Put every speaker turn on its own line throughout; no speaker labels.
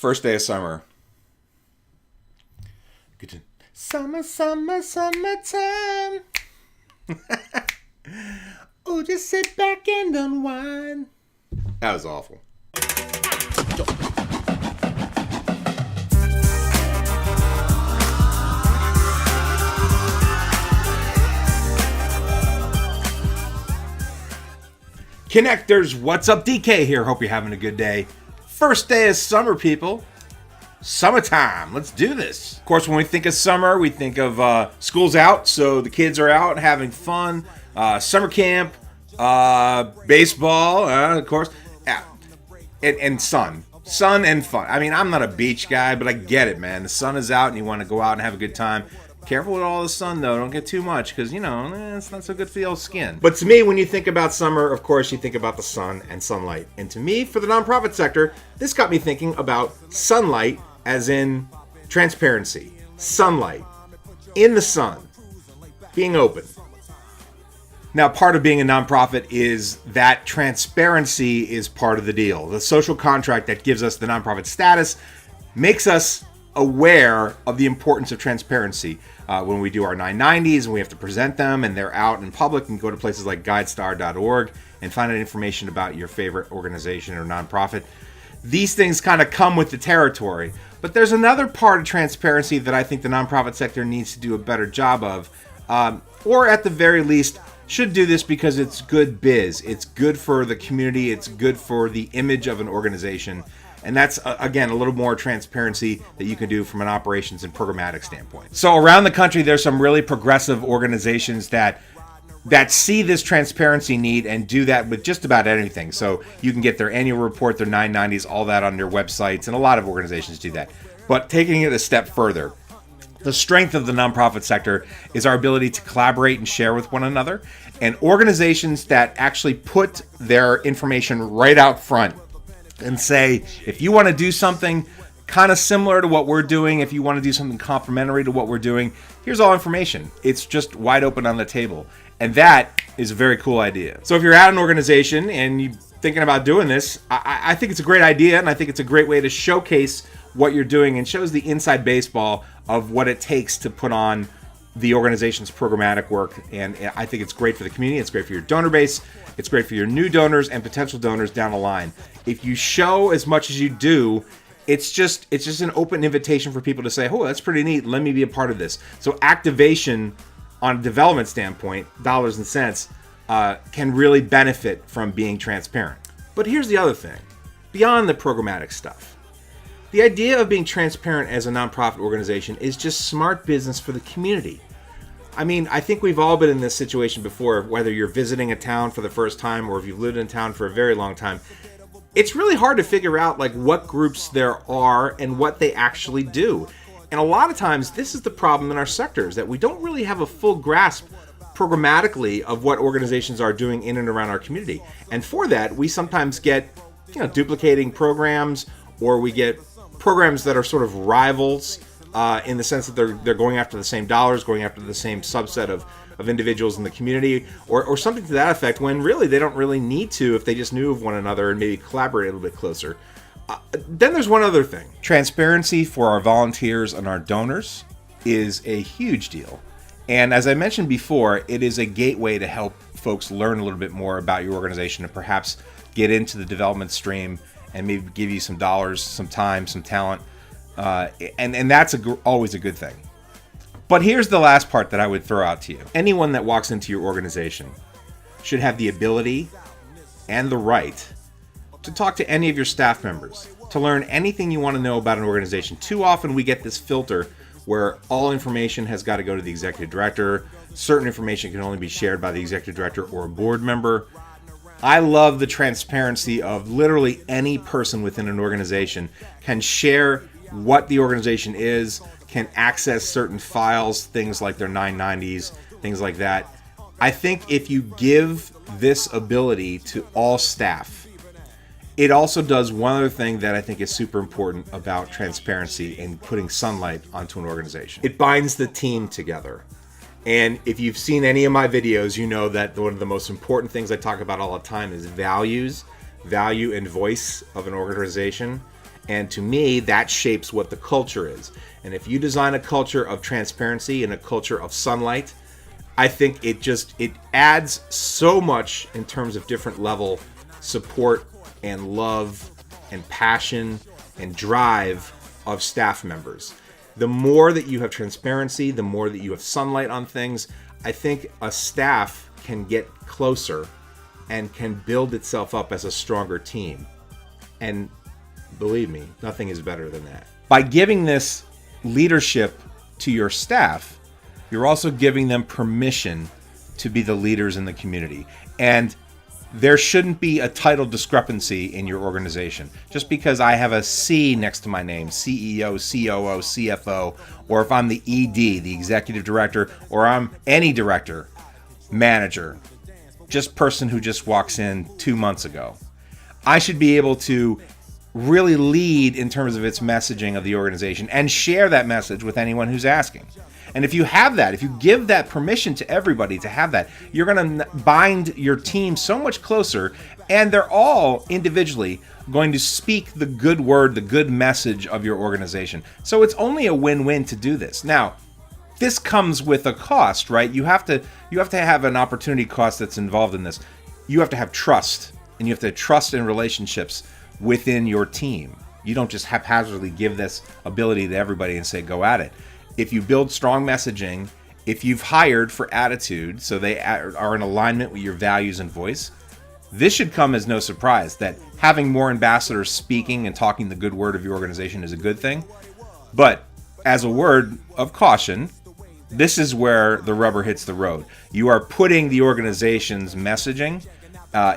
First day of summer. Good to... Summer, summer, summertime. Oh, just sit back and unwind. That was awful. Connectors, what's up? DK here. Hope you're having a good day. First day of summer, people. Summertime. Let's do this. Of course, when we think of summer, we think of school's out, so the kids are out having fun. Summer camp, baseball, of course, and sun. Sun and fun. I mean, I'm not a beach guy, but I get it, man. The sun is out and you want to go out and have a good time. Careful with all the sun, though. Don't get too much because, it's not so good for the old skin. But to me, when you think about summer, of course, you think about the sun and sunlight. And to me, for the nonprofit sector, this got me thinking about sunlight as in transparency. Sunlight. In the sun. Being open. Now, part of being a nonprofit is that transparency is part of the deal. The social contract that gives us the nonprofit status makes us aware of the importance of transparency. When we do our 990s and we have to present them and they're out in public, and go to places like guidestar.org and find out information about your favorite organization or nonprofit. These things kind of come with the territory. But there's another part of transparency that I think the nonprofit sector needs to do a better job of, or at the very least should do this because it's good biz. It's good for the community. It's good for the image of an organization. And that's, again, a little more transparency that you can do from an operations and programmatic standpoint. So around the country, there's some really progressive organizations that see this transparency need and do that with just about anything. So you can get their annual report, their 990s, all that on their websites, and a lot of organizations do that. But taking it a step further, the strength of the nonprofit sector is our ability to collaborate and share with one another. And organizations that actually put their information right out front and say, if you want to do something kind of similar to what we're doing, if you want to do something complementary to what we're doing, here's all information. It's just wide open on the table. And that is a very cool idea. So if you're at an organization and you're thinking about doing this, I think it's a great idea, and I think it's a great way to showcase what you're doing and shows the inside baseball of what it takes to put on the organization's programmatic work. And I think it's great for the community. It's great for your donor base. It's great for your new donors and potential donors down the line. If you show as much as you do, it's just an open invitation for people to say, oh, that's pretty neat. Let me be a part of this. So activation on a development standpoint, dollars and cents, can really benefit from being transparent. But here's the other thing. Beyond the programmatic stuff, the idea of being transparent as a nonprofit organization is just smart business for the community. I mean, I think we've all been in this situation before, whether you're visiting a town for the first time or if you've lived in town for a very long time. It's really hard to figure out what groups there are and what they actually do. And a lot of times this is the problem in our sectors, that we don't really have a full grasp programmatically of what organizations are doing in and around our community. And for that, we sometimes get duplicating programs, or we get programs that are sort of rivals in the sense that they're going after the same dollars, going after the same subset of individuals in the community, or something to that effect, when really they don't really need to if they just knew of one another and maybe collaborate a little bit closer. Then there's one other thing. Transparency for our volunteers and our donors is a huge deal. And as I mentioned before, it is a gateway to help folks learn a little bit more about your organization and perhaps get into the development stream and maybe give you some dollars, some time, some talent. And that's always a good thing. But here's the last part that I would throw out to you. Anyone that walks into your organization should have the ability and the right to talk to any of your staff members, to learn anything you want to know about an organization. Too often we get this filter where all information has got to go to the executive director. Certain information can only be shared by the executive director or a board member. I love the transparency of literally any person within an organization can share what the organization is, can access certain files, things like their 990s, things like that. I think if you give this ability to all staff, it also does one other thing that I think is super important about transparency and putting sunlight onto an organization. It binds the team together. And if you've seen any of my videos, you know that one of the most important things I talk about all the time is values, value and voice of an organization. And to me, that shapes what the culture is. And if you design a culture of transparency and a culture of sunlight, I think it adds so much in terms of different level support and love and passion and drive of staff members. The more that you have transparency, the more that you have sunlight on things, I think a staff can get closer and can build itself up as a stronger team. And believe me, nothing is better than that. By giving this leadership to your staff, you're also giving them permission to be the leaders in the community. And there shouldn't be a title discrepancy in your organization. Just because I have a C next to my name, CEO, COO, CFO, or if I'm the ED, the executive director, or I'm any director, manager, just person who just walks in 2 months ago, I should be able to really lead in terms of its messaging of the organization and share that message with anyone who's asking. And if you have that, if you give that permission to everybody to have that, you're going to bind your team so much closer, and they're all individually going to speak the good word, the good message of your organization. So it's only a win-win to do this. Now, this comes with a cost, right? You have to have an opportunity cost that's involved in this. You have to have trust, and you have to have trust in relationships within your team. You don't just haphazardly give this ability to everybody and say, go at it. If you build strong messaging, if you've hired for attitude, so they are in alignment with your values and voice, this should come as no surprise that having more ambassadors speaking and talking the good word of your organization is a good thing. But as a word of caution, this is where the rubber hits the road. You are putting the organization's messaging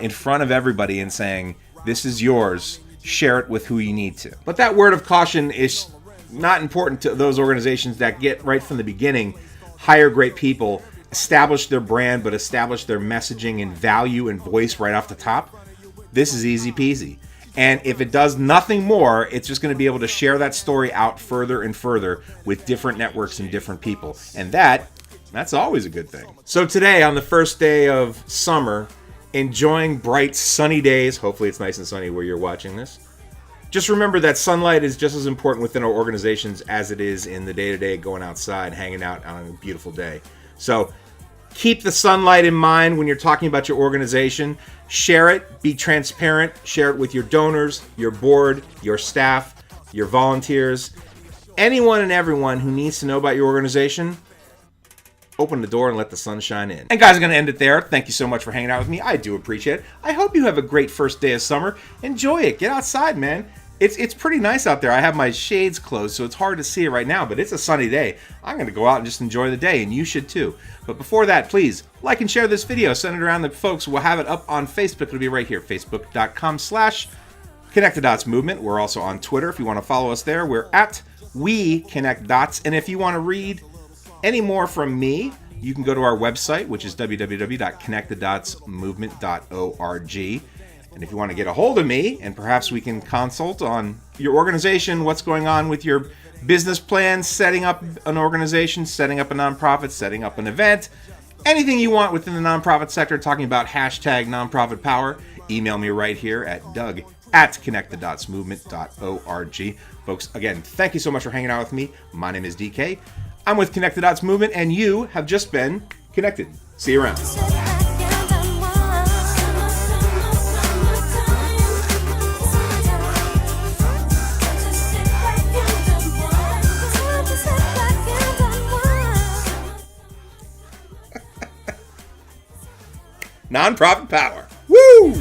in front of everybody and saying, this is yours, share it with who you need to. But that word of caution is not important to those organizations that get right from the beginning, hire great people, establish their brand, but establish their messaging and value and voice right off the top. This is easy peasy. And if it does nothing more, it's just going to be able to share that story out further and further with different networks and different people. And that's always a good thing. So today, on the first day of summer, enjoying bright sunny days, hopefully it's nice and sunny where you're watching this, just remember that sunlight is just as important within our organizations as it is in the day-to-day going outside, hanging out on a beautiful day. So keep the sunlight in mind when you're talking about your organization. Share it, be transparent, share it with your donors, your board, your staff, your volunteers, anyone and everyone who needs to know about your organization. Open the door and let the sun shine in. And guys, I'm going to end it there. Thank you so much for hanging out with me. I do appreciate it. I hope you have a great first day of summer. Enjoy it. Get outside, man. It's pretty nice out there. I have my shades closed, so it's hard to see it right now, but it's a sunny day. I'm going to go out and just enjoy the day, and you should too. But before that, please like and share this video. Send it around the folks. We'll have it up on Facebook. It'll be right here, facebook.com/ConnectTheDotsMovement. We're also on Twitter. If you want to follow us there, we're at WeConnectDots. And if you want to read any more from me, you can go to our website, which is www.connectthedotsmovement.org. And if you want to get a hold of me, and perhaps we can consult on your organization, what's going on with your business plans, setting up an organization, setting up a nonprofit, setting up an event, anything you want within the nonprofit sector, talking about hashtag nonprofit power, email me right here at doug@connectthedotsmovement.org. Folks, again, thank you so much for hanging out with me. My name is DK. I'm with Connect the Dots Movement, and you have just been connected. See you around. Nonprofit power. Woo!